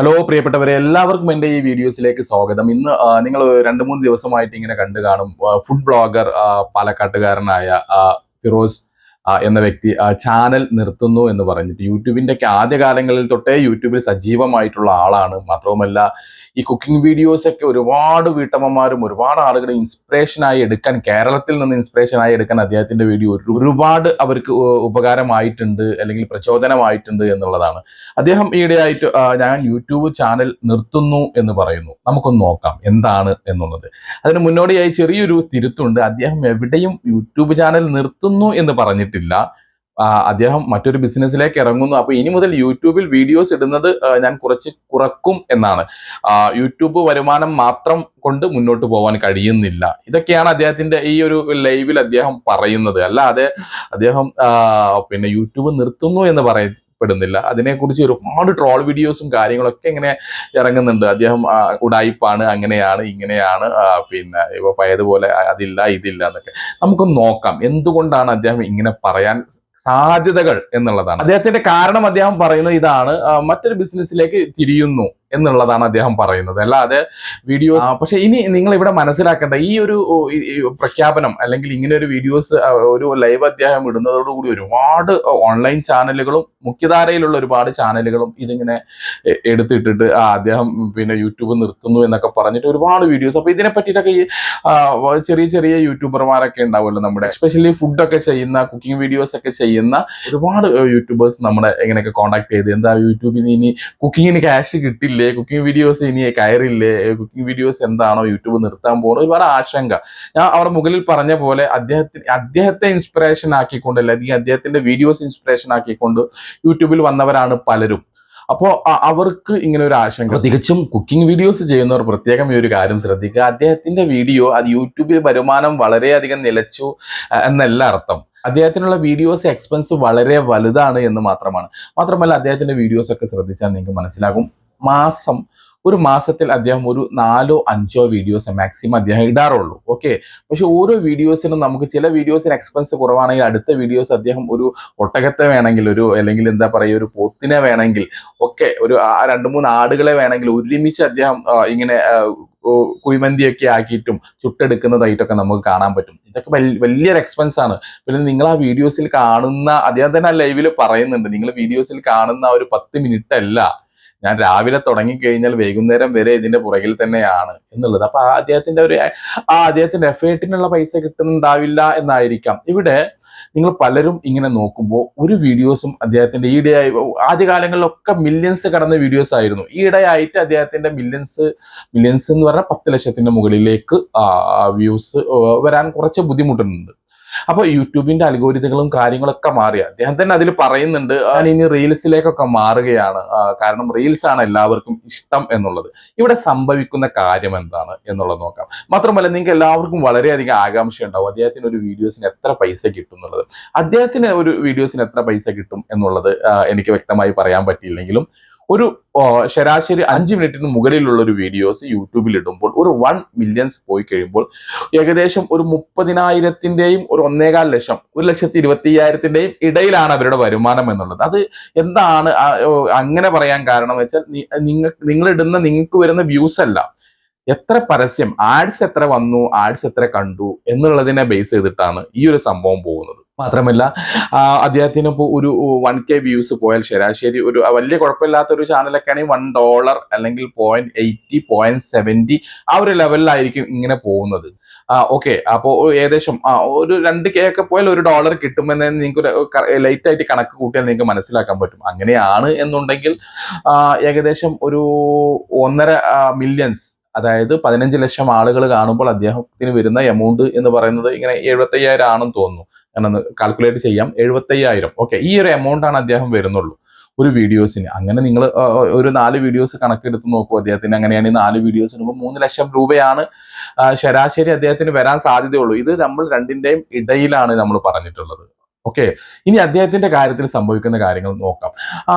Hello പ്രിയപ്പെട്ടവരെ, എല്ലാവർക്കും എൻ്റെ ഈ വീഡിയോസിലേക്ക് സ്വാഗതം. ഇന്ന് നിങ്ങൾ 2-3 ദിവസമായിട്ട് ഇങ്ങനെ കണ്ടു കാണും. ഫുഡ് ബ്ലോഗർ പാലക്കാട്ടുകാരനായ ഫിറോസ് എന്ന വ്യക്തി ചാനൽ നിർത്തുന്നു എന്ന് പറഞ്ഞിട്ട്. യൂട്യൂബിൻ്റെ ഒക്കെ ആദ്യകാലങ്ങളിൽ തൊട്ടേ യൂട്യൂബിൽ സജീവമായിട്ടുള്ള ആളാണ്. മാത്രവുമല്ല, ഈ കുക്കിംഗ് വീഡിയോസ് ഒക്കെ ഒരുപാട് വീട്ടമ്മമാരും ഒരുപാട് ആളുകൾ ഇൻസ്പിറേഷനായി എടുക്കാൻ, കേരളത്തിൽ നിന്ന് ഇൻസ്പിറേഷനായി എടുക്കാൻ അദ്ദേഹത്തിന്റെ വീഡിയോ ഒരുപാട് അവർക്ക് ഉപകാരമായിട്ടുണ്ട്, അല്ലെങ്കിൽ പ്രചോദനമായിട്ടുണ്ട് എന്നുള്ളതാണ്. അദ്ദേഹം ഈയിടെയായിട്ട് ഞാൻ യൂട്യൂബ് ചാനൽ നിർത്തുന്നു എന്ന് പറയുന്നു. നമുക്കൊന്ന് നോക്കാം എന്താണ് എന്നുള്ളത്. അതിന് മുന്നോടിയായി ചെറിയൊരു തിരുത്തുണ്ട്. അദ്ദേഹം എവിടെയും യൂട്യൂബ് ചാനൽ നിർത്തുന്നു എന്ന് പറഞ്ഞിട്ടില്ല. അദ്ദേഹം മറ്റൊരു ബിസിനസ്സിലേക്ക് ഇറങ്ങുന്നു. അപ്പൊ ഇനി മുതൽ യൂട്യൂബിൽ വീഡിയോസ് ഇടുന്നത് ഞാൻ കുറച്ച് കുറക്കും എന്നാണ്. യൂട്യൂബ് വരുമാനം മാത്രം കൊണ്ട് മുന്നോട്ട് പോകാൻ കഴിയുന്നില്ല. ഇതൊക്കെയാണ് അദ്ദേഹത്തിന്റെ ഈ ഒരു ലൈവിൽ അദ്ദേഹം പറയുന്നത്. അല്ലാതെ അദ്ദേഹം പിന്നെ യൂട്യൂബ് നിർത്തുന്നു എന്ന് പറയപ്പെടുന്നില്ല. അതിനെക്കുറിച്ച് ഒരുപാട് ട്രോൾ വീഡിയോസും കാര്യങ്ങളൊക്കെ ഇങ്ങനെ ഇറങ്ങുന്നുണ്ട്. അദ്ദേഹം ഉടായിപ്പാണ്, അങ്ങനെയാണ്, ഇങ്ങനെയാണ്, പിന്നെ ഇപ്പൊ പഴയതുപോലെ അതില്ല ഇതില്ല എന്നൊക്കെ. നമുക്കൊന്ന് നോക്കാം എന്തുകൊണ്ടാണ് അദ്ദേഹം ഇങ്ങനെ പറയാൻ സാധ്യതകൾ എന്നുള്ളതാണ്. അദ്ദേഹത്തിന്റെ കാരണം അദ്ദേഹം പറയുന്നത് ഇതാണ്: മറ്റൊരു ബിസിനസ്സിലേക്ക് തിരിയുന്നു എന്നുള്ളതാണ് അദ്ദേഹം പറയുന്നത്. അല്ലാതെ വീഡിയോസ്. പക്ഷെ ഇനി നിങ്ങൾ ഇവിടെ മനസ്സിലാക്കേണ്ട ഈ ഒരു പ്രഖ്യാപനം, അല്ലെങ്കിൽ ഇങ്ങനെ ഒരു വീഡിയോസ്, ഒരു ലൈവ് അദ്ദേഹം ഇടുന്നതോടുകൂടി ഒരുപാട് ഓൺലൈൻ ചാനലുകളും മുഖ്യധാരയിലുള്ള ഒരുപാട് ചാനലുകളും ഇതിങ്ങനെ എടുത്തിട്ടിട്ട് അദ്ദേഹം പിന്നെ യൂട്യൂബ് നിർത്തുന്നു എന്നൊക്കെ പറഞ്ഞിട്ട് ഒരുപാട് വീഡിയോസ്. അപ്പൊ ഇതിനെ പറ്റിയിട്ടൊക്കെ ഈ ചെറിയ ചെറിയ യൂട്യൂബർമാരൊക്കെ ഉണ്ടാവുമല്ലോ, നമ്മുടെ എസ്പെഷ്യലി ഫുഡൊക്കെ ചെയ്യുന്ന, കുക്കിംഗ് വീഡിയോസ് ഒക്കെ ചെയ്യുന്ന ഒരുപാട് യൂട്യൂബേഴ്സ് നമ്മളെ എങ്ങനെയൊക്കെ കോൺടാക്ട് ചെയ്ത്, എന്താ യൂട്യൂബിന് ഇനി കുക്കിങ്ങിന് ക്യാഷ് കിട്ടില്ല, കുക്കിംഗ് വീഡിയോസ് ഇനി കയറില്ലേ, കുക്കിംഗ് വീഡിയോസ് എന്താണോ യൂട്യൂബ് നിർത്താൻ പോകുന്നത്, ഒരുപാട് ആശങ്ക. ഞാൻ അവിടെ മുകളിൽ പറഞ്ഞ പോലെ അദ്ദേഹത്തെ ഇൻസ്പിറേഷൻ ആക്കിക്കൊണ്ട്, അല്ലെങ്കിൽ അദ്ദേഹത്തിന്റെ വീഡിയോസ് ഇൻസ്പിറേഷൻ ആക്കിക്കൊണ്ട് യൂട്യൂബിൽ വന്നവരാണ് പലരും. അപ്പോൾ അവർക്ക് ഇങ്ങനെ ഒരു ആശങ്ക. തികച്ചും കുക്കിംഗ് വീഡിയോസ് ചെയ്യുന്നവർ പ്രത്യേകം ഈ ഒരു കാര്യം ശ്രദ്ധിക്കുക. അദ്ദേഹത്തിന്റെ വീഡിയോ അത് യൂട്യൂബിൽ വരുമാനം വളരെയധികം നിലച്ചു എന്നല്ല അർത്ഥം. അദ്ദേഹത്തിനുള്ള വീഡിയോസ് എക്സ്പെൻസ് വളരെ വലുതാണ് എന്ന് മാത്രമാണ്. മാത്രമല്ല, അദ്ദേഹത്തിന്റെ വീഡിയോസ് ഒക്കെ ശ്രദ്ധിച്ചാൽ നിങ്ങൾക്ക് മനസ്സിലാകും, ഒരു മാസത്തിൽ അദ്ദേഹം ഒരു 4-5 വീഡിയോസ് മാക്സിമം അദ്ദേഹം ഇടാറുള്ളൂ. ഓക്കെ. പക്ഷെ ഓരോ വീഡിയോസിനും നമുക്ക് ചില വീഡിയോസിന് എക്സ്പെൻസ് കുറവാണെങ്കിൽ അടുത്ത വീഡിയോസ് അദ്ദേഹം ഒരു ഒട്ടകത്തെ വേണമെങ്കിൽ, അല്ലെങ്കിൽ എന്താ പറയുക, ഒരു പോത്തിനെ വേണമെങ്കിൽ ഒക്കെ, ഒരു 2-3 ആടുകളെ വേണമെങ്കിൽ ഒരുമിച്ച് അദ്ദേഹം ഇങ്ങനെ കുഴിമന്തിയൊക്കെ ആക്കിയിട്ടും ചുട്ടെടുക്കുന്നതായിട്ടൊക്കെ നമുക്ക് കാണാൻ പറ്റും. ഇതൊക്കെ വലിയൊരു എക്സ്പെൻസ് ആണ്. പിന്നെ നിങ്ങൾ ആ വീഡിയോസിൽ കാണുന്ന, അദ്ദേഹം തന്നെ ആ ലൈവിൽ പറയുന്നുണ്ട്, നിങ്ങൾ വീഡിയോസിൽ കാണുന്ന ഒരു 10 മിനിറ്റ് അല്ല, ഞാൻ രാവിലെ തുടങ്ങിക്കഴിഞ്ഞാൽ വൈകുന്നേരം വരെ ഇതിന്റെ പുറകിൽ തന്നെയാണ് എന്നുള്ളത്. അപ്പൊ അദ്ദേഹത്തിന്റെ എഫേർട്ടിനുള്ള പൈസ കിട്ടുന്നുണ്ടാവില്ല എന്നായിരിക്കാം. ഇവിടെ നിങ്ങൾ പലരും ഇങ്ങനെ നോക്കുമ്പോൾ ഒരു വീഡിയോസും അദ്ദേഹത്തിന്റെ ഈയിടെയായി, ആദ്യകാലങ്ങളിലൊക്കെ മില്യൺസ് കടന്ന വീഡിയോസ് ആയിരുന്നു. ഈയിടെയായിട്ട് അദ്ദേഹത്തിന്റെ മില്യൺസ് എന്ന് പറഞ്ഞാൽ 10 ലക്ഷത്തിന്റെ മുകളിലേക്ക് വ്യൂസ് വരാൻ കുറച്ച് ബുദ്ധിമുട്ടുണ്ട്. അപ്പൊ യൂട്യൂബിന്റെ അൽഗോരിതങ്ങളും കാര്യങ്ങളൊക്കെ മാറി. അദ്ദേഹം തന്നെ അതിൽ പറയുന്നുണ്ട്, ഞാൻ ഇനി റീൽസിലേക്കൊക്കെ മാറുകയാണ്, കാരണം റീൽസ് ആണ് എല്ലാവർക്കും ഇഷ്ടം എന്നുള്ളത്. ഇവിടെ സംഭവിക്കുന്ന കാര്യം എന്താണ് എന്നുള്ളത് നോക്കാം. മാത്രമല്ല, നിങ്ങൾക്ക് എല്ലാവർക്കും വളരെയധികം ആകാംക്ഷ ഉണ്ടാവും അദ്ദേഹത്തിന് ഒരു വീഡിയോസിന് എത്ര പൈസ കിട്ടും എന്നുള്ളത്. അദ്ദേഹത്തിന് ഒരു വീഡിയോസിന് എത്ര പൈസ കിട്ടും എന്നുള്ളത് എനിക്ക് വ്യക്തമായി പറയാൻ പറ്റിയില്ലെങ്കിലും, ഒരു ശരാശരി 5 മിനിറ്റിന് മുകളിലുള്ള ഒരു വീഡിയോസ് യൂട്യൂബിൽ ഇടുമ്പോൾ ഒരു 1 മില്യൺ പോയി കഴിയുമ്പോൾ ഏകദേശം ഒരു 30,000-ത്തിന്റെയും ഒരു 1.25 ലക്ഷം, 1,25,000-ത്തിന്റെയും ഇടയിലാണ് അവരുടെ വരുമാനം എന്നുള്ളത്. അത് എന്താണ് അങ്ങനെ പറയാൻ കാരണം വെച്ചാൽ, നിങ്ങൾക്ക് വരുന്ന വ്യൂസ് അല്ല, എത്ര പരസ്യം, ആഡ്സ് എത്ര വന്നു, ആഡ്സ് എത്ര കണ്ടു എന്നുള്ളതിനെ ബേസ് ചെയ്തിട്ടാണ് ഈ ഒരു സംഭവം പോകുന്നത്. മാത്രമല്ല, അദ്ദേഹത്തിന് ഇപ്പോൾ ഒരു 1K വ്യൂസ് പോയാൽ ശരാശരി ഒരു വലിയ കുഴപ്പമില്ലാത്ത ഒരു ചാനലൊക്കെ ആണെങ്കിൽ $1 അല്ലെങ്കിൽ 0.80, 0.70 ആ ഒരു ലെവലിലായിരിക്കും ഇങ്ങനെ പോകുന്നത്. ഓക്കെ. അപ്പോൾ ഏകദേശം ഒരു 2K ഒക്കെ പോയാൽ $1 കിട്ടുമെന്ന് നിങ്ങൾക്ക് ലൈറ്റ് ആയിട്ട് കണക്ക് കൂട്ടിയാൽ നിങ്ങൾക്ക് മനസ്സിലാക്കാൻ പറ്റും. അങ്ങനെയാണ് എന്നുണ്ടെങ്കിൽ ഏകദേശം ഒരു 1.5 മില്യൺസ്, അതായത് 15 ലക്ഷം ആളുകൾ കാണുമ്പോൾ അദ്ദേഹത്തിന് വരുന്ന എമൗണ്ട് എന്ന് പറയുന്നത് ഇങ്ങനെ 75,000 ആണെന്ന് തോന്നുന്നു. ഞാനൊന്ന് കാൽക്കുലേറ്റ് ചെയ്യാം. 75,000. ഓക്കെ. ഈ ഒരു എമൗണ്ട് ആണ് അദ്ദേഹം വരുന്നുള്ളൂ ഒരു വീഡിയോസിന്. അങ്ങനെ നിങ്ങൾ ഒരു 4 വീഡിയോസ് കണക്കെടുത്ത് നോക്കൂ. അദ്ദേഹത്തിന് അങ്ങനെയാണെങ്കിൽ 4 വീഡിയോസ് ഇടുമ്പോൾ 3 ലക്ഷം രൂപയാണ് ശരാശരി അദ്ദേഹത്തിന് വരാൻ സാധ്യതയുള്ളൂ. ഇത് നമ്മൾ രണ്ടിന്റെയും ഇടയിലാണ് നമ്മൾ പറഞ്ഞിട്ടുള്ളത്. ഓക്കെ, ഇനി അദ്ദേഹത്തിന്റെ കാര്യത്തിൽ സംഭവിക്കുന്ന കാര്യങ്ങൾ നോക്കാം.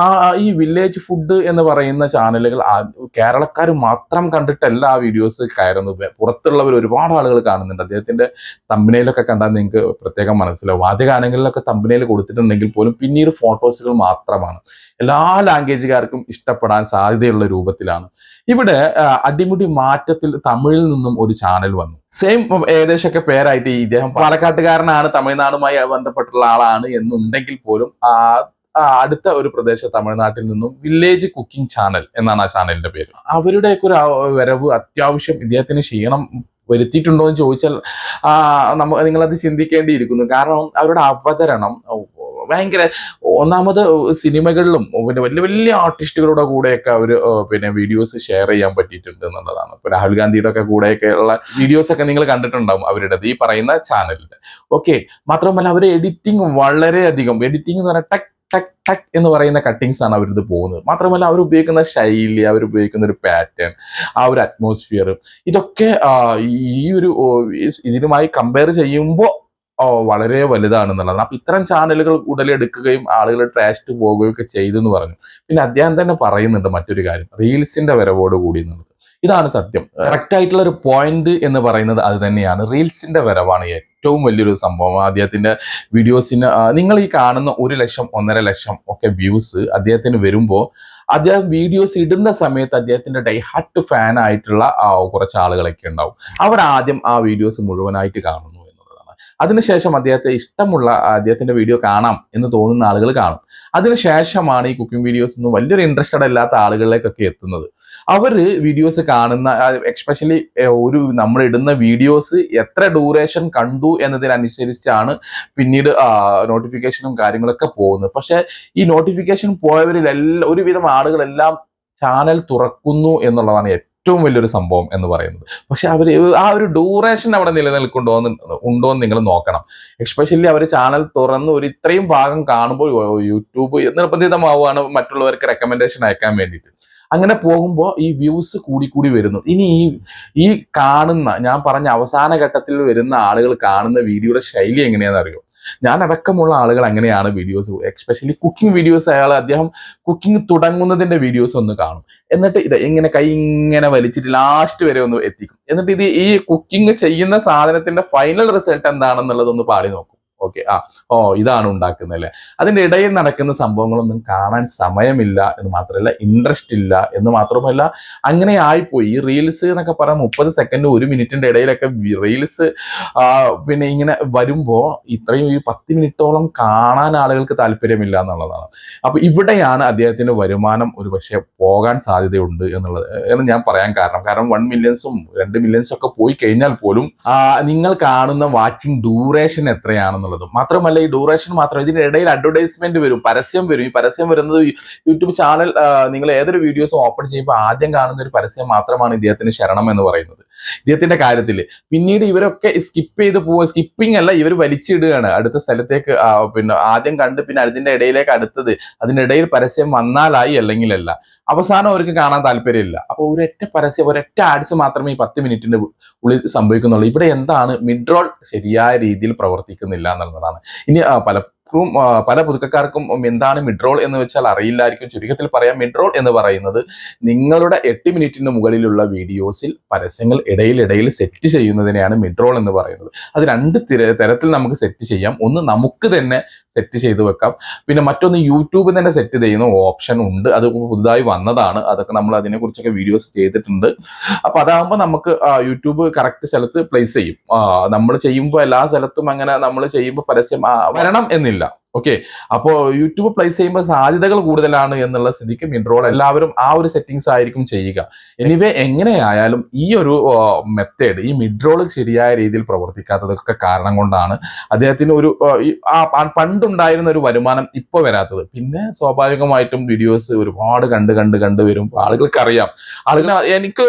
ഈ വില്ലേജ് ഫുഡ് എന്ന് പറയുന്ന ചാനലുകൾ കേരളക്കാർ മാത്രം കണ്ടിട്ടല്ല ആ വീഡിയോസ് കയറുന്നത്. പുറത്തുള്ളവർ ഒരുപാട് ആളുകൾ കാണുന്നുണ്ട്. അദ്ദേഹത്തിന്റെ തമ്പനയിലൊക്കെ കണ്ടാൽ നിങ്ങൾക്ക് പ്രത്യേകം മനസ്സിലാവും. ആദ്യ ഗാനങ്ങളിലൊക്കെ തമ്പനയിൽ കൊടുത്തിട്ടുണ്ടെങ്കിൽ പോലും പിന്നീട് ഫോട്ടോസുകൾ മാത്രമാണ്. എല്ലാ ലാംഗ്വേജുകാർക്കും ഇഷ്ടപ്പെടാൻ സാധ്യതയുള്ള രൂപത്തിലാണ്. ഇവിടെ അടിമുടി മാറ്റത്തിൽ തമിഴിൽ നിന്നും ഒരു ചാനൽ വന്നു. സെയിം ഏകദേശമൊക്കെ പേരായിട്ട് ഇദ്ദേഹം പാലക്കാട്ടുകാരനാണ്, തമിഴ്നാടുമായി ബന്ധപ്പെട്ടുള്ള ആളാണ് എന്നുണ്ടെങ്കിൽ പോലും അടുത്ത ഒരു പ്രദേശം തമിഴ്നാട്ടിൽ നിന്നും വില്ലേജ് കുക്കിംഗ് ചാനൽ എന്നാണ് ആ ചാനലിന്റെ പേര്. അവരുടെയൊക്കെ ഒരു വരവ് അത്യാവശ്യം ഇദ്ദേഹത്തിന് ക്ഷീണം വരുത്തിയിട്ടുണ്ടോ എന്ന് ചോദിച്ചാൽ നിങ്ങളത് ചിന്തിക്കേണ്ടിയിരിക്കുന്നു. കാരണം അവരുടെ അവതരണം ഭയങ്കര, ഒന്നാമത് സിനിമകളിലും പിന്നെ വലിയ വലിയ ആർട്ടിസ്റ്റുകളുടെ കൂടെയൊക്കെ അവർ പിന്നെ വീഡിയോസ് ഷെയർ ചെയ്യാൻ പറ്റിയിട്ടുണ്ട് എന്നുള്ളതാണ്. ഇപ്പൊ രാഹുൽ ഗാന്ധിയുടെ ഒക്കെ കൂടെയൊക്കെ ഉള്ള വീഡിയോസ് ഒക്കെ നിങ്ങൾ കണ്ടിട്ടുണ്ടാവും അവരുടെ ഈ പറയുന്ന ചാനലിന്റെ. ഓക്കെ, മാത്രമല്ല അവർ എഡിറ്റിംഗ് വളരെയധികം, എഡിറ്റിംഗ് എന്ന് പറഞ്ഞാൽ ടക്ക് ടക്ക് ടക്ക് എന്ന് പറയുന്ന കട്ടിങ്സ് ആണ് അവരിത് പോകുന്നത്. മാത്രമല്ല അവർ ഉപയോഗിക്കുന്ന ശൈലി, അവർ ഉപയോഗിക്കുന്ന ഒരു പാറ്റേൺ, ആ ഒരു അറ്റ്മോസ്ഫിയർ, ഇതൊക്കെ ഈ ഒരു ഇതിനുമായി കമ്പയർ ചെയ്യുമ്പോൾ വളരെ വലുതാണെന്നുള്ളതാണ്. അപ്പൊ ഇത്തരം ചാനലുകൾ ഉടലെടുക്കുകയും ആളുകൾ ട്രാഷ് പോകുകയും ഒക്കെ ചെയ്തു എന്ന് പറഞ്ഞു. പിന്നെ അദ്ദേഹം തന്നെ പറയുന്നുണ്ട് മറ്റൊരു കാര്യം, റീൽസിന്റെ വരവോട് കൂടി എന്നുള്ളത്. ഇതാണ് സത്യം. കറക്റ്റ് ആയിട്ടുള്ള ഒരു പോയിന്റ് എന്ന് പറയുന്നത് അത് തന്നെയാണ്. റീൽസിന്റെ വരവാണ് ഏറ്റവും വലിയൊരു സംഭവം. അദ്ദേഹത്തിന്റെ വീഡിയോസിന് നിങ്ങൾ ഈ കാണുന്ന 1 ലക്ഷം 1.5 ലക്ഷം ഒക്കെ വ്യൂസ് അദ്ദേഹത്തിന് വരുമ്പോൾ അദ്ദേഹം വീഡിയോസ് ഇടുന്ന സമയത്ത് അദ്ദേഹത്തിന്റെ ഡൈഹാർട്ട് ഫാൻ ആയിട്ടുള്ള കുറച്ച് ആളുകളൊക്കെ ഉണ്ടാവും. അവർ ആദ്യം ആ വീഡിയോസ് മുഴുവനായിട്ട് കാണുന്നു. അതിനുശേഷം അദ്ദേഹത്തിന്റെ വീഡിയോ കാണാം എന്ന് തോന്നുന്ന ആളുകൾ കാണും. അതിനുശേഷമാണ് ഈ കുക്കിംഗ് വീഡിയോസ് ഒന്നും വലിയൊരു ഇൻട്രസ്റ്റഡ് അല്ലാത്ത ആളുകളിലേക്കൊക്കെ എത്തുന്നത്. അവര് വീഡിയോസ് കാണുന്ന, എക്സ്പെഷ്യലി നമ്മൾ ഇടുന്ന വീഡിയോസ് എത്ര ഡ്യൂറേഷൻ കണ്ടു എന്നതിനനുസരിച്ചാണ് പിന്നീട് നോട്ടിഫിക്കേഷനും കാര്യങ്ങളൊക്കെ പോകുന്നത്. പക്ഷെ ഈ നോട്ടിഫിക്കേഷൻ പോയവരിൽ ഒരുവിധം ആളുകളെല്ലാം ചാനൽ തുറക്കുന്നു എന്നുള്ളതാണ് ഏറ്റവും വലിയൊരു സംഭവം എന്ന് പറയുന്നത്. പക്ഷെ അവർ ആ ഒരു ഡ്യൂറേഷൻ അവിടെ നിലനിൽക്കുന്നുണ്ടോ എന്ന് നിങ്ങൾ നോക്കണം. എക്സ്പെഷ്യലി അവർ ചാനൽ തുറന്ന് ഒരു ഇത്രയും ഭാഗം കാണുമ്പോൾ യൂട്യൂബ് നിർബന്ധിതമാവുകയാണ് മറ്റുള്ളവർക്ക് റെക്കമെൻഡേഷൻ അയക്കാൻ വേണ്ടിയിട്ട്. അങ്ങനെ പോകുമ്പോൾ ഈ വ്യൂസ് കൂടി വരുന്നു. ഇനി ഈ കാണുന്ന, ഞാൻ പറഞ്ഞ അവസാന ഘട്ടത്തിൽ വരുന്ന ആളുകൾ കാണുന്ന വീഡിയോയുടെ ശൈലി എങ്ങനെയാണെന്ന് അറിയോ? ഞാൻ അടക്കമുള്ള ആളുകൾ അങ്ങനെയാണ് വീഡിയോസ്, എക്സ്പെഷ്യലി കുക്കിംഗ് വീഡിയോസ്. അദ്ദേഹം കുക്കിംഗ് തുടങ്ങുന്നതിന്റെ വീഡിയോസ് ഒന്ന് കാണും, എന്നിട്ട് ഇത് ഇങ്ങനെ കൈ ഇങ്ങനെ വലിച്ചിട്ട് ലാസ്റ്റ് വരെ ഒന്ന് എത്തിക്കും. എന്നിട്ട് ഈ കുക്കിംഗ് ചെയ്യുന്ന സാധനത്തിന്റെ ഫൈനൽ റിസൾട്ട് എന്താണെന്നുള്ളതൊന്ന് പാടി നോക്കും. ഓക്കെ, ഇതാണ് ഉണ്ടാക്കുന്നത് അല്ലെ. അതിന്റെ ഇടയിൽ നടക്കുന്ന സംഭവങ്ങളൊന്നും കാണാൻ സമയമില്ല എന്ന് മാത്രമല്ല, ഇൻട്രസ്റ്റ് ഇല്ല എന്ന് മാത്രമല്ല, അങ്ങനെ ആയിപ്പോയി. ഈ റീൽസ് എന്നൊക്കെ പറയാൻ 30 സെക്കൻഡ് 1 മിനിറ്റിന്റെ ഇടയിലൊക്കെ റീൽസ് പിന്നെ ഇങ്ങനെ വരുമ്പോ ഇത്രയും ഈ 10 മിനിറ്റോളം കാണാൻ ആളുകൾക്ക് താല്പര്യമില്ല എന്നുള്ളതാണ്. അപ്പൊ ഇവിടെയാണ് അദ്ദേഹത്തിന്റെ വരുമാനം ഒരു പക്ഷെ പോകാൻ സാധ്യതയുണ്ട് എന്ന് ഞാൻ പറയാൻ കാരണം 1 മില്യൺസും 2 മില്യൺസും ഒക്കെ പോയി കഴിഞ്ഞാൽ പോലും നിങ്ങൾ കാണുന്ന വാച്ചിങ് ഡ്യൂറേഷൻ എത്രയാണെന്നുള്ളത്. മാത്രമല്ല, ഈ ഡ്യൂറേഷൻ മാത്രം, ഇതിന്റെ ഇടയിൽ അഡ്വർടൈസ്മെന്റ് വരും, പരസ്യം വരും. ഈ പരസ്യം വരുന്നത് യൂട്യൂബ് ചാനൽ നിങ്ങൾ ഏതൊരു വീഡിയോസ് ഓപ്പൺ ചെയ്യുമ്പോൾ ആദ്യം കാണുന്ന ഒരു പരസ്യം മാത്രമാണ് ഇദ്ദേഹത്തിന് ശരണം എന്ന് പറയുന്നത്. ഇദ്ദേഹത്തിന്റെ കാര്യത്തിൽ പിന്നീട് ഇവരൊക്കെ സ്കിപ്പ് ചെയ്ത് പോവുക, സ്കിപ്പിംഗ് അല്ല, ഇവർ വലിച്ചിടുകയാണ് അടുത്ത സ്ഥലത്തേക്ക്. പിന്നെ ആദ്യം കണ്ട് പിന്നെ അതിന്റെ ഇടയിലേക്ക് അടുത്തത്, അതിനിടയിൽ പരസ്യം വന്നാലായി, അല്ലെങ്കിലല്ല. അവസാനം അവർക്ക് കാണാൻ താല്പര്യമില്ല. അപ്പൊ ഒരൊറ്റ പരസ്യം, ഒരൊറ്റ ആഡ്സ് മാത്രമേ ഈ 10 മിനിറ്റിന്റെ ഉള്ളിൽ സംഭവിക്കുന്നുള്ളൂ. ഇവിടെ എന്താണ്, മിഡ്രോൾ ശരിയായ രീതിയിൽ പ്രവർത്തിക്കുന്നില്ല എന്നുള്ളതാണ്. ഇനി പല പുതുക്കക്കാർക്കും എന്താണ് മിഡ്രോൾ എന്ന് വെച്ചാൽ അറിയില്ലായിരിക്കും. ചുരുക്കത്തിൽ പറയാം, മിഡ്രോൾ എന്ന് പറയുന്നത് നിങ്ങളുടെ 8 മിനിറ്റിന് മുകളിലുള്ള വീഡിയോസിൽ പരസ്യങ്ങൾ ഇടയിൽ സെറ്റ് ചെയ്യുന്നതിനെയാണ് മിഡ്രോൾ എന്ന് പറയുന്നത്. അത് 2 തരത്തിൽ നമുക്ക് സെറ്റ് ചെയ്യാം. ഒന്ന് നമുക്ക് തന്നെ സെറ്റ് ചെയ്ത് വെക്കാം, പിന്നെ മറ്റൊന്ന് യൂട്യൂബ് തന്നെ സെറ്റ് ചെയ്യുന്ന ഓപ്ഷൻ ഉണ്ട്. അത് പുതുതായി വന്നതാണ്. അതൊക്കെ നമ്മൾ അതിനെക്കുറിച്ചൊക്കെ വീഡിയോസ് ചെയ്തിട്ടുണ്ട്. അപ്പൊ അതാകുമ്പോൾ നമുക്ക് യൂട്യൂബ് കറക്റ്റ് സ്ഥലത്ത് പ്ലേസ് ചെയ്യും. നമ്മൾ ചെയ്യുമ്പോൾ എല്ലാ സ്ഥലത്തും അങ്ങനെ നമ്മൾ ചെയ്യുമ്പോൾ പരസ്യം വരണം എന്നില്ല. ഓക്കെ, അപ്പോൾ യൂട്യൂബ് പ്ലേസ് ചെയ്യുമ്പോൾ സാധ്യതകൾ കൂടുതലാണ് എന്നുള്ള സ്ഥിതിക്ക് മിഡ്രോൾ എല്ലാവരും ആ ഒരു സെറ്റിംഗ്സ് ആയിരിക്കും ചെയ്യുക. എനിവേ, എങ്ങനെയായാലും ഈ ഒരു മെത്തേഡ്, ഈ മിഡ്രോൾ ശരിയായ രീതിയിൽ പ്രവർത്തിക്കാത്തതൊക്കെ കാരണം കൊണ്ടാണ് അദ്ദേഹത്തിന് ഒരു പണ്ടുണ്ടായിരുന്ന ഒരു വരുമാനം ഇപ്പോൾ വരാത്തത്. പിന്നെ സ്വാഭാവികമായിട്ടും വീഡിയോസ് ഒരുപാട് കണ്ട് വരുമ്പോൾ ആളുകൾക്കറിയാം. എനിക്ക്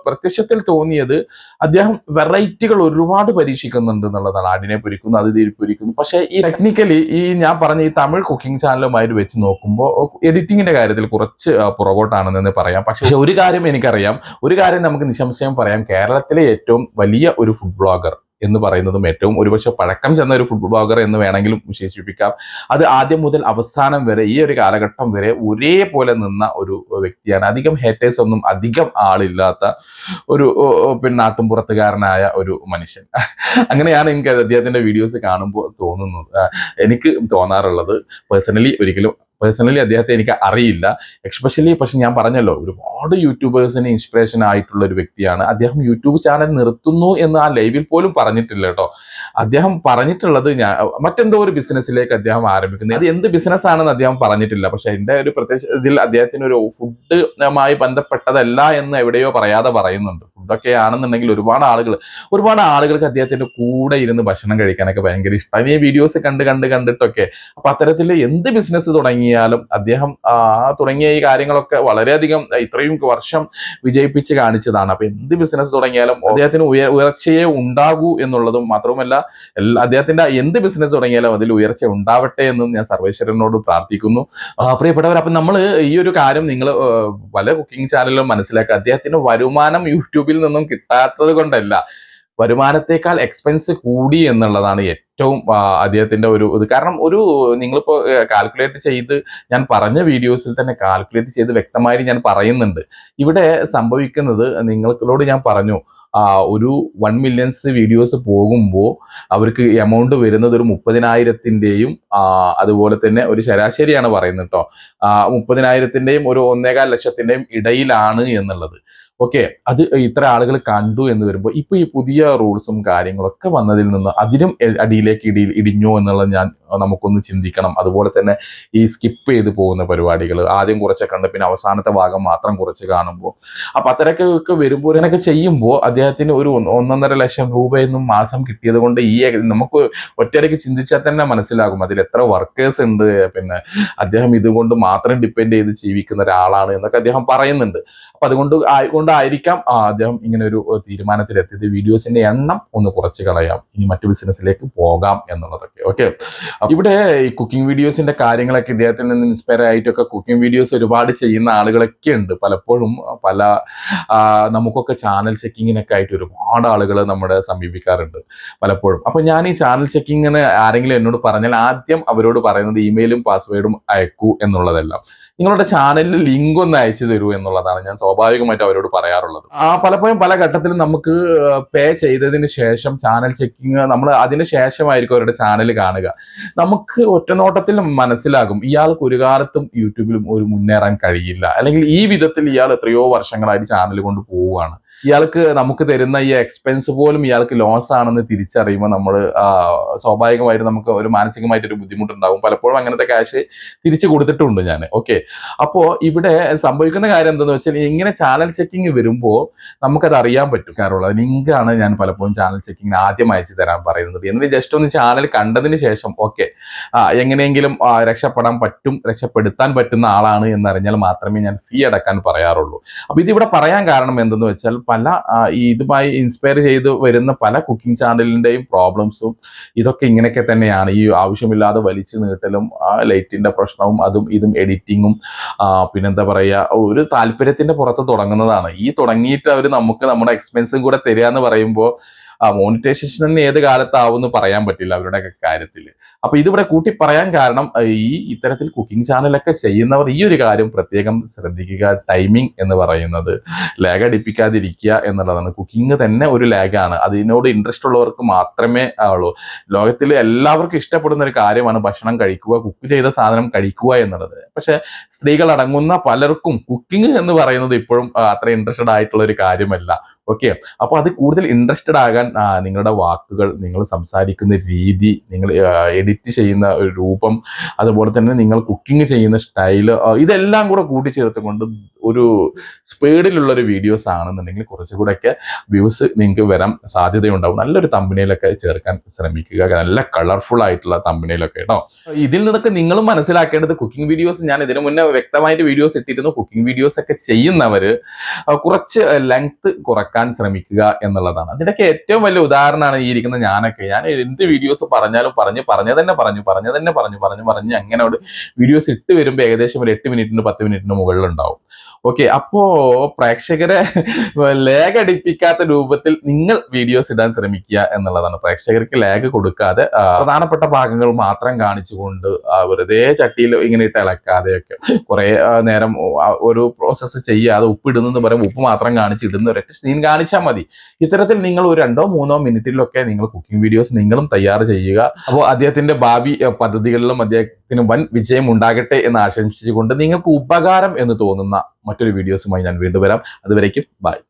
പ്രത്യക്ഷത്തിൽ തോന്നിയത് അദ്ദേഹം വെറൈറ്റികൾ ഒരുപാട് പരീക്ഷിക്കുന്നുണ്ട് എന്നുള്ളതാണ്. ആടിനെ പൊരിക്കുന്നു, അത് പൊരിക്കുന്നു. പക്ഷേ ഈ ടെക്നിക്കലി ഞാൻ പറഞ്ഞ ഈ തമിഴ് കുക്കിംഗ് ചാനലുമായിട്ട് വെച്ച് നോക്കുമ്പോൾ എഡിറ്റിങ്ങിന്റെ കാര്യത്തിൽ കുറച്ച് പുറകോട്ടാണെന്ന് പറയാം. പക്ഷെ ഒരു കാര്യം എനിക്കറിയാം, ഒരു കാര്യം നമുക്ക് നിസ്സംശയം പറയാം, കേരളത്തിലെ ഏറ്റവും വലിയ ഒരു ഫുഡ് ബ്ലോഗർ എന്ന് പറയുന്നതും ഏറ്റവും ഒരുപക്ഷെ പഴക്കം ചെന്ന ഒരു ഫുഡ് ബ്ലോഗർ എന്ന് വേണമെങ്കിലും വിശേഷിപ്പിക്കാം. അത് ആദ്യം മുതൽ അവസാനം വരെ ഈ ഒരു കാലഘട്ടം വരെ ഒരേപോലെ നിന്ന ഒരു വ്യക്തിയാണ്. അധികം ഹേറ്റേഴ്സ് ഒന്നും അധികം ആളില്ലാത്ത ഒരു പിന്നെ നാട്ടുംപുറത്തുകാരനായ ഒരു മനുഷ്യൻ. അങ്ങനെയാണ് എനിക്ക് അദ്ദേഹത്തിന്റെ വീഡിയോസ് കാണുമ്പോൾ തോന്നുന്നത്, എനിക്ക് തോന്നാറുള്ളത്. പേഴ്സണലി അദ്ദേഹത്തെ എനിക്ക് അറിയില്ല, എക്സ്പെഷ്യലി. പക്ഷെ ഞാൻ പറഞ്ഞല്ലോ, ഒരുപാട് യൂട്യൂബേഴ്സിന് ഇൻസ്പിറേഷൻ ആയിട്ടുള്ള ഒരു വ്യക്തിയാണ് അദ്ദേഹം. യൂട്യൂബ് ചാനൽ നിർത്തുന്നു എന്ന് ആ ലൈവിൽ പോലും പറഞ്ഞിട്ടില്ല കേട്ടോ. അദ്ദേഹം പറഞ്ഞിട്ടുള്ളത് മറ്റെന്തോ ഒരു ബിസിനസ്സിലേക്ക് അദ്ദേഹം ആരംഭിക്കുന്നത്. അത് എന്ത് ബിസിനസ് ആണെന്ന് അദ്ദേഹം പറഞ്ഞിട്ടില്ല. പക്ഷെ എൻ്റെ ഒരു പ്രത്യേക ഇതിൽ അദ്ദേഹത്തിന് ഒരു ഫുഡുമായി ബന്ധപ്പെട്ടതല്ല എന്ന് എവിടെയോ പറയാതെ പറയുന്നുണ്ട്. ഫുഡൊക്കെ ആണെന്നുണ്ടെങ്കിൽ ഒരുപാട് ആളുകൾക്ക് അദ്ദേഹത്തിന്റെ കൂടെ ഇരുന്ന് ഭക്ഷണം കഴിക്കാനൊക്കെ ഭയങ്കര ഇഷ്ടമാണ് ഈ വീഡിയോസ് കണ്ടിട്ടൊക്കെ. അപ്പൊ അത്തരത്തിൽ എന്ത് ബിസിനസ് തുടങ്ങിയാലും അദ്ദേഹം തുടങ്ങിയ ഈ കാര്യങ്ങളൊക്കെ വളരെയധികം ഇത്രയും വർഷം വിജയിപ്പിച്ച് കാണിച്ചതാണ്. അപ്പൊ എന്ത് ബിസിനസ് തുടങ്ങിയാലും അദ്ദേഹത്തിന് ഉയർച്ചയെ ഉണ്ടാകൂ എന്നുള്ളതും മാത്രവുമല്ല, അദ്ദേഹത്തിന്റെ എന്ത് ബിസിനസ് തുടങ്ങിയാലും അതിൽ ഉയർച്ച ഉണ്ടാവട്ടെ എന്നും ഞാൻ സർവേശ്വരനോട് പ്രാർത്ഥിക്കുന്നു. പ്രിയപ്പെട്ടവർ, അപ്പൊ നമ്മൾ ഈ ഒരു കാര്യം നിങ്ങൾ പല കുക്കിംഗ് ചാനലിലും മനസ്സിലാക്കുക. അദ്ദേഹത്തിന് വരുമാനം യൂട്യൂബിൽ നിന്നും കിട്ടാത്തത് കൊണ്ടല്ല, വരുമാനത്തെക്കാൾ എക്സ്പെൻസ് കൂടി എന്നുള്ളതാണ് ഏറ്റവും അദ്ദേഹത്തിന്റെ ഒരു ഇത്. കാരണം നിങ്ങളിപ്പോ കാൽക്കുലേറ്റ് ചെയ്ത്, ഞാൻ പറഞ്ഞ വീഡിയോസിൽ തന്നെ കാൽക്കുലേറ്റ് ചെയ്ത് വ്യക്തമായിട്ട് ഞാൻ പറയുന്നുണ്ട്. ഇവിടെ സംഭവിക്കുന്നത്, നിങ്ങളോട് ഞാൻ പറഞ്ഞു, ഒരു 1 million വീഡിയോസ് പോകുമ്പോൾ അവർക്ക് എമൗണ്ട് വരുന്നത് ഒരു 30,000-ന്റെയും അതുപോലെ തന്നെ ഒരു ശരാശരിയാണ് പറയുന്നത് കേട്ടോ, 30,000-ന്റെയും ഒരു 1.25 ലക്ഷത്തിന്റെയും ഇടയിലാണ് എന്നുള്ളത്. ഓക്കെ, അത് ഇത്ര ആളുകൾ കണ്ടു എന്ന് വരുമ്പോൾ ഇപ്പൊ ഈ പുതിയ റൂൾസും കാര്യങ്ങളൊക്കെ വന്നതിൽ നിന്ന് അതിനും അടിയിലേക്ക് ഇടിഞ്ഞോ എന്നുള്ളത് നമുക്കൊന്ന് ചിന്തിക്കണം. അതുപോലെ തന്നെ ഈ സ്കിപ്പ് ചെയ്ത് പോകുന്ന പരിപാടികൾ, ആദ്യം കുറച്ച് കണ്ട് പിന്നെ അവസാനത്തെ ഭാഗം മാത്രം കുറച്ച് കാണുമ്പോൾ, അപ്പൊ അത്തരക്കൊക്കെ വരുമ്പോൾ ഇതിനൊക്കെ ചെയ്യുമ്പോൾ അദ്ദേഹത്തിന് ഒരു 1.5 ലക്ഷം രൂപയൊന്നും മാസം കിട്ടിയത് കൊണ്ട് നമുക്ക് ഒറ്റയടിക്ക് ചിന്തിച്ചാൽ തന്നെ മനസ്സിലാകും അതിൽ എത്ര വർക്കേഴ്സ് ഉണ്ട്, പിന്നെ അദ്ദേഹം ഇതുകൊണ്ട് മാത്രം ഡിപ്പെൻഡ് ചെയ്ത് ജീവിക്കുന്ന ഒരാളാണ് എന്നൊക്കെ അദ്ദേഹം പറയുന്നുണ്ട്. അപ്പൊ അതുകൊണ്ടായിരിക്കാം അദ്ദേഹം ഇങ്ങനെ ഒരു തീരുമാനത്തിലെത്തിയത്. വീഡിയോസിന്റെ എണ്ണം ഒന്ന് കുറച്ച് കളയാം, ഇനി മറ്റു ബിസിനസ്സിലേക്ക് പോകാം എന്നുള്ളതൊക്കെ. ഓക്കെ, ഇവിടെ ഈ കുക്കിംഗ് വീഡിയോസിന്റെ കാര്യങ്ങളൊക്കെ ഇദ്ദേഹത്തിൽ നിന്ന് ഇൻസ്പയർ ആയിട്ടൊക്കെ കുക്കിംഗ് വീഡിയോസ് ഒരുപാട് ചെയ്യുന്ന ആളുകളൊക്കെ ഉണ്ട്. പലപ്പോഴും നമുക്കൊക്കെ ചാനൽ ചെക്കിങ്ങിനൊക്കെ ആയിട്ട് ഒരുപാട് ആളുകൾ നമ്മളെ സമീപിക്കാറുണ്ട് പലപ്പോഴും. അപ്പൊ ഞാൻ ഈ ചാനൽ ചെക്കിങ്ങിന് ആരെങ്കിലും എന്നോട് പറഞ്ഞാൽ ആദ്യം അവരോട് പറയുന്നത് ഇമെയിലും പാസ്വേഡും അയക്കൂ എന്നുള്ളതെല്ലാം. നിങ്ങളുടെ ചാനലിൽ ലിങ്ക് ഒന്ന് അയച്ചു തരൂ എന്നുള്ളതാണ് ഞാൻ സ്വാഭാവികമായിട്ട് അവരോട് പറയാറുള്ളത്. പലപ്പോഴും പല ഘട്ടത്തിലും നമുക്ക് പേ ചെയ്തതിന് ശേഷം ചാനൽ ചെക്കിങ്, നമ്മൾ അതിന് ശേഷമായിരിക്കും അവരുടെ ചാനൽ കാണുക. നമുക്ക് ഒറ്റനോട്ടത്തിൽ മനസ്സിലാകും ഇയാൾക്ക് ഒരു കാലത്തും യൂട്യൂബിലും ഒരു മുന്നേറാൻ കഴിയില്ല, അല്ലെങ്കിൽ ഈ വിധത്തിൽ ഇയാൾ എത്രയോ വർഷങ്ങളായിട്ട് ചാനൽ കൊണ്ട് പോവുകയാണ്. ഇയാൾക്ക് നമുക്ക് തരുന്ന ഈ എക്സ്പെൻസ് പോലും ഇയാൾക്ക് ലോസ് ആണെന്ന് തിരിച്ചറിയുമ്പോൾ നമ്മൾ സ്വാഭാവികമായിട്ട് നമുക്ക് ഒരു മാനസികമായിട്ടൊരു ബുദ്ധിമുട്ടുണ്ടാകും. പലപ്പോഴും അങ്ങനത്തെ ക്യാഷ് തിരിച്ചു കൊടുത്തിട്ടുണ്ട് ഞാൻ. ഓക്കെ, അപ്പോൾ ഇവിടെ സംഭവിക്കുന്ന കാര്യം എന്താണെന്ന് വെച്ചാൽ, ഇങ്ങനെ ചാനൽ ചെക്കിങ് വരുമ്പോൾ നമുക്കത് അറിയാൻ പറ്റും. കാരണം ലിങ്കാണ് ഞാൻ പലപ്പോഴും ചാനൽ ചെക്കിങ്ങിന് ആദ്യം അയച്ചു തരാൻ പറയുന്നത്. എന്നിട്ട് ജസ്റ്റ് ഒന്ന് ചാനൽ കണ്ടതിന് ശേഷം ഓക്കെ, എങ്ങനെയെങ്കിലും രക്ഷപ്പെടുത്താൻ പറ്റുന്ന ആളാണ് എന്നറിഞ്ഞാൽ മാത്രമേ ഞാൻ ഫീ അടക്കാൻ പറയാറുള്ളൂ. അപ്പൊ ഇതിവിടെ പറയാൻ കാരണം എന്തെന്ന് വെച്ചാൽ, ഇതുമായി ഇൻസ്പയർ ചെയ്ത് വരുന്ന പല കുക്കിംഗ് ചാനലിന്റെയും പ്രോബ്ലംസും ഇതൊക്കെ ഇങ്ങനെയൊക്കെ തന്നെയാണ്. ഈ ആവശ്യമില്ലാതെ വലിച്ചു നീട്ടലും, ലൈറ്റിന്റെ പ്രശ്നവും, അതും ഇതും എഡിറ്റിങ്ങും, പിന്നെന്താ പറയാ, ഒരു താല്പര്യത്തിന്റെ പുറത്ത് തുടങ്ങുന്നതാണ്. തുടങ്ങിയിട്ട് അവർ നമുക്ക് നമ്മുടെ എക്സ്പെൻസും കൂടെ തരിക എന്ന് പറയുമ്പോൾ മോണിറ്റൈസേഷൻ തന്നെ ഏത് കാലത്താവുമെന്ന് പറയാൻ പറ്റില്ല അവരുടെ കാര്യത്തിൽ. അപ്പൊ ഇതിവിടെ കൂട്ടി പറയാൻ കാരണം, ഇത്തരത്തിൽ കുക്കിംഗ് ചാനലൊക്കെ ചെയ്യുന്നവർ ഈ ഒരു കാര്യം പ്രത്യേകം ശ്രദ്ധിക്കുക. ടൈമിംഗ് എന്ന് പറയുന്നത് ലാഗ് അടിപ്പിക്കാതിരിക്കുക എന്നുള്ളതാണ്. കുക്കിംഗ് തന്നെ ഒരു ലാഗാണ്. അതിനോട് ഇൻട്രസ്റ്റ് ഉള്ളവർക്ക് മാത്രമേ ഉള്ളൂ. ലോകത്തിൽ എല്ലാവർക്കും ഇഷ്ടപ്പെടുന്ന ഒരു കാര്യമാണ് ഭക്ഷണം കഴിക്കുക, കുക്ക് ചെയ്ത സാധനം കഴിക്കുക എന്നുള്ളത്. പക്ഷെ സ്ത്രീകൾ അടങ്ങുന്ന പലർക്കും കുക്കിംഗ് എന്ന് പറയുന്നത് ഇപ്പോഴും അത്ര ഇൻട്രസ്റ്റഡ് ആയിട്ടുള്ള ഒരു കാര്യമല്ല. ഓക്കെ, അപ്പൊ അത് കൂടുതൽ ഇൻട്രസ്റ്റഡ് ആകാൻ നിങ്ങളുടെ വാക്കുകൾ, നിങ്ങൾ സംസാരിക്കുന്ന രീതി, നിങ്ങൾ എഡിറ്റ് ചെയ്യുന്ന ഒരു രൂപം, അതുപോലെ തന്നെ നിങ്ങൾ കുക്കിംഗ് ചെയ്യുന്ന സ്റ്റൈല്, ഇതെല്ലാം കൂടെ കൂട്ടിച്ചേർത്തുകൊണ്ട് ഒരു സ്പീഡിലുള്ളൊരു വീഡിയോസ് ആണെന്നുണ്ടെങ്കിൽ കുറച്ചുകൂടെയൊക്കെ വ്യൂസ് നിങ്ങൾക്ക് വരാൻ സാധ്യതയുണ്ടാവും. നല്ലൊരു തമ്പനയിലൊക്കെ ചേർക്കാൻ ശ്രമിക്കുക, നല്ല കളർഫുൾ ആയിട്ടുള്ള തമ്പനയിലൊക്കെ കേട്ടോ. ഇതിൽ നിന്നൊക്കെ നിങ്ങളും മനസ്സിലാക്കേണ്ടത്, കുക്കിംഗ് വീഡിയോസ് ഞാൻ ഇതിനു മുന്നേ വ്യക്തമായിട്ട് വീഡിയോസ് ഇട്ടിരുന്നു. കുക്കിംഗ് വീഡിയോസ് ഒക്കെ ചെയ്യുന്നവര് കുറച്ച് ലെങ്ത് കുറക്കാൻ ശ്രമിക്കുക എന്നുള്ളതാണ്. അതിന്റെയൊക്കെ ഏറ്റവും വലിയ ഉദാഹരണമാണ് ഈ ഇരിക്കുന്ന ഞാനൊക്കെ. ഞാൻ എന്ത് വീഡിയോസ് പറഞ്ഞാലും പറഞ്ഞു അങ്ങനെ വീഡിയോസ് ഇട്ട് വരുമ്പോൾ ഏകദേശം ഒരു 8 മിനിറ്റിന് 10 മിനിറ്റിന് മുകളിലുണ്ടാവും. ഓക്കെ, അപ്പോ പ്രേക്ഷകരെ ലാഗ് അടിപ്പിക്കാത്ത രൂപത്തിൽ നിങ്ങൾ വീഡിയോസ് ഇടാൻ ശ്രമിക്കുക എന്നുള്ളതാണ്. പ്രേക്ഷകർക്ക് ലാഗ് കൊടുക്കാതെ പ്രധാനപ്പെട്ട ഭാഗങ്ങൾ മാത്രം കാണിച്ചുകൊണ്ട് വെറുതെ ചട്ടിയിൽ ഇങ്ങനെ ഇട്ട് ഇളക്കാതെയൊക്കെ കുറെ നേരം ഒരു പ്രോസസ്സ് ചെയ്യാതെ ഉപ്പ് ഇടുന്നെന്ന് പറയുമ്പോൾ ഉപ്പ് മാത്രം കാണിച്ചിടുന്ന ഒരൊറ്റ സീൻ കാണിച്ചാൽ മതി. ഇത്തരത്തിൽ നിങ്ങൾ ഒരു 2-3 മിനിറ്റിലൊക്കെ നിങ്ങൾ കുക്കിംഗ് വീഡിയോസ് നിങ്ങളും തയ്യാർ ചെയ്യുക. അപ്പോൾ അദ്ദേഹത്തിന്റെ ഭാവി പദ്ധതികളിലും അദ്ദേഹത്തിന് വൻ വിജയം ഉണ്ടാകട്ടെ എന്ന് ആശംസിച്ചുകൊണ്ട് നിങ്ങൾക്ക് ഉപകാരം എന്ന് തോന്നുന്ന മറ്റൊരു വീഡിയോസുമായി ഞാൻ വീണ്ടും വരാം. അതുവരേക്കും ബൈ.